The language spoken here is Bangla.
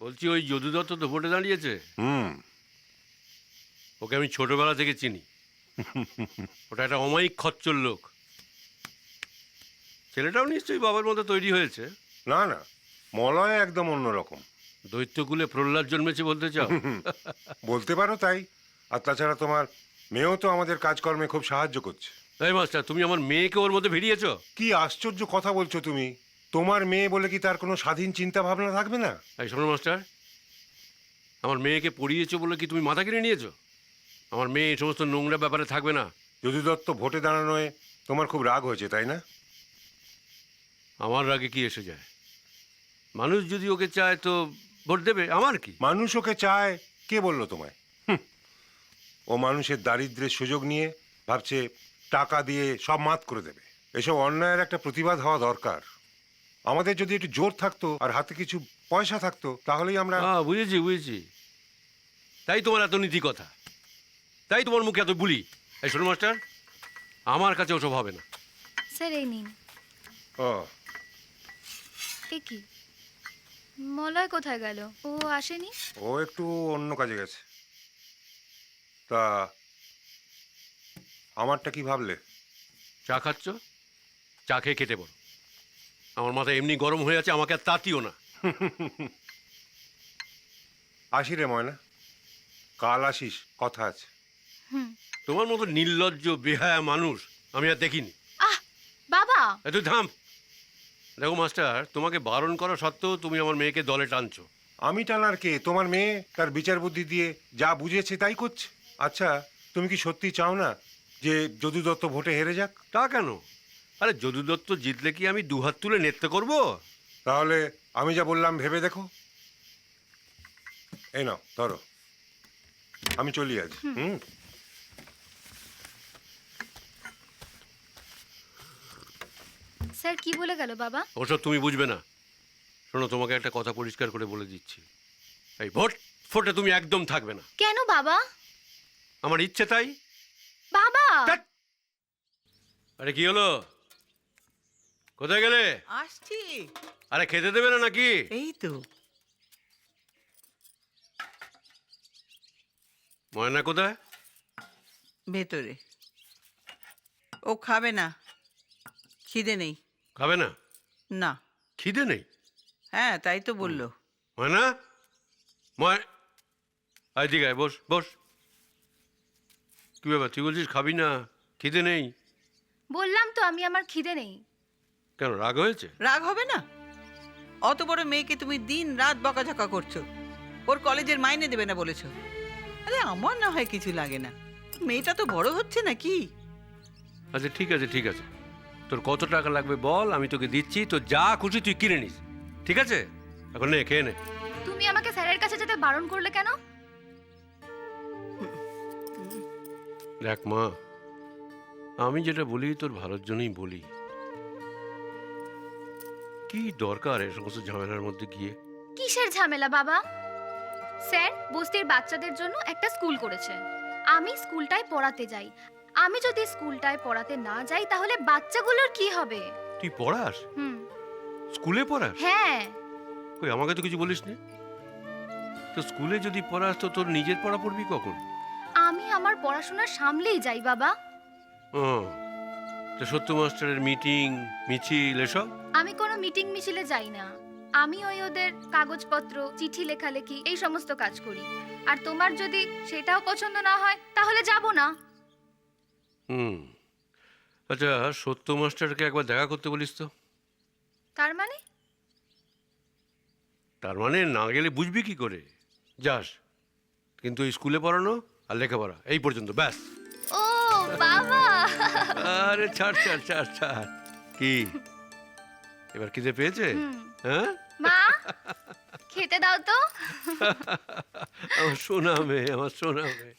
বলছি ওই যদু দত্ত তো ভোটে দাঁড়িয়েছে। হুম। ওকে আমি ছোটবেলা থেকে চিনি। ওটা একটা অমায়িক খচ্চর লোক। ছেলেটাও নিশ্চয়ই বাবার মতো তৈরি হয়েছে। না না, মলয় একদম অন্যরকম। দৈত্যকুলে প্রহ্লাদ জন্মেছে বলতে চাও? বলতে পারো তাই। আর তাছাড়া তোমার মেয়েও তো আমাদের কাজকর্মে খুব সাহায্য করছে। এই মাস্টার, তুমি আমার মেয়েকে ওর মধ্যে ভিড়িয়েছো? কি আশ্চর্য কথা বলছো তুমি! তোমার মেয়ে বলে কি তার কোনো স্বাধীন চিন্তা ভাবনা থাকবে না? এই শোনো মাস্টার, আমার মেয়েকে পড়িয়েছো বলে কি তুমি মাথা কিনে নিয়েছো? আমার মেয়ে এই সমস্ত নোংরা ব্যাপারে থাকবে না। যদু দত্ত ভোটে দাঁড়ানোয় তোমার খুব রাগ হয়েছে, তাই না? আমার রাগে কি এসে যায়? মানুষ যদি ওকে চায় তো ভোট দেবে, আমার কি? মানুষ ওকে চায়, কে বললো তোমায়? ও মানুষের দারিদ্র্যের সুযোগ নিয়ে ভাবছে টাকা দিয়ে সব মাত করে দেবে। এসব অন্যায়ের একটা প্রতিবাদ হওয়া দরকার। আমাদের যদি একটু জোর থাকতো আর হাতে কিছু পয়সা থাকতো তাহলেই আমরা... বুঝেছি বুঝেছি। তাই তোমার এত নীতি কথা, তাই তোমার মুখে এত বুলি। এই শোনো মাস্টার, আমার কাছে ওসব হবে না। স্যার এই নিন। ও এ কি, মলয় কোথায় গেল? ও আসেনি? ও একটু অন্য কাজে গেছে। তা আমারটা কি ভাবলে? চা খাচ্ছ? চা খেয়ে খেতে বলো। আমার মাথা এমনি গরম হয়ে আছে, আমাকে আর তাতিও না। আসি রে ময়না, কাল আসিস, কথা আছে। তোমার মতো নির্লজ্জ বেহায়া মানুষ আমি আর দেখিনি। আহ বাবা! তুই থাম। দেখো মাস্টার, তোমাকে বারণ করা সত্ত্বেও তুমি আমার মেয়েকে দলে টানছো। আমি টানার কে? তোমার মেয়ে তার বিচার বুদ্ধি দিয়ে যা বুঝেছে তাই করছে। আচ্ছা, তুমি কি সত্যি চাও না যে যদু দত্ত ভোটে হেরে যাক? তা কেন? আরে যদু দত্ত জিতলে কি আমি দুহাত তুলে নৃত্য করব? তাহলে আমি যা বললাম ভেবে দেখো। এই নাও ধরো, আমি চলি আজ। স্যার কি বলে গেল বাবা? ওসব তুমি বুঝবে না। শোনো, তোমাকে একটা কথা পরিষ্কার করে বলে দিচ্ছি, এই ভোট ফোটে তুমি একদম থাকবে না। কেন বাবা? আমার ইচ্ছে তাই। বাবা! ধ্যাৎ! আরে কি হলো? কোথায় গেলে? আসছি। আরে খেতে দেবে না নাকি? এই তো। ময়না কোথায়? ভেতরে। ও খাবে না, খিদে নেই। খাবে না? না। খিদে নেই? হ্যাঁ, তাই তো বললো। ময়না, আয় দিকে আয়, বস বস। কি ব্যাপার, তুই বলছিস খাবি না, খিদে নেই? বললাম তো আমি, আমার খিদে নেই। কেন, রাগ হয়েছে? রাগ হবে না? অত বড় মেয়েকে তুমি দিন রাত বকাঝকা করছো, ওর কলেজের মাইনে দেবে না বলেছো। আরে আমার না হয় কিছু লাগে না, মেয়েটা তো বড় হচ্ছে না কি? আচ্ছা ঠিক আছে ঠিক আছে, তোর কত টাকা লাগবে বল, আমি তোকে দিচ্ছি। তো যা খুশি তুই কিনে নিস, ঠিক আছে? এখন নে, খেয়ে নে। তুমি আমাকে স্যারের কাছে যেতে বারণ করলে কেন? দেখ মা, আমি যেটা বলি তোর ভালোর জন্যই বলি। কি দরকার এ সমস্ত ঝামেলার মধ্যে গিয়ে? কিসের ঝামেলা বাবা? স্যার বস্তির বাচ্চাদের জন্য একটা স্কুল করেছে, আমি স্কুলটায় পড়াতে যাই। আমি যদি স্কুলটায় পড়াতে না যাই তাহলে বাচ্চাগুলোর কি হবে? তুই পড়াস? স্কুলে পড়াস? হ্যাঁ। কই, আমাকে তো কিছু বলিস নি। তো স্কুলে যদি পড়াস তো তোর নিজের পড়া পড়বি কখন? আমি আমার পড়াশোনা সামলেই যাই বাবা। তো সত্য মাস্টারের মিটিং মিছিল এসব? আমি কোনো মিটিং মিছিলে যাই না, আমি ওদের কাগজপত্র, চিঠি লেখালেখি এই সমস্ত কাজ করি। আর তোমার যদি সেটাও পছন্দ না হয় তাহলে যাব না। আচ্ছা, সত্য মাস্টারকে একবার দেখা করতে বলিস তো। তার মানে? তার মানে না গেলে বুঝবি কি করে? যাস, কিন্তু স্কুলে পড়ানো আর লেখাপড়া এই পর্যন্ত, ব্যাস। ও বাবা! আরে ছাড় ছাড় ছাড় ছাড়। কি এবার খিদে পেয়েছে? হ্যাঁ মা, খেতে দাও তো। আমার সোনা মেয়ে, আমার সোনা মেয়ে।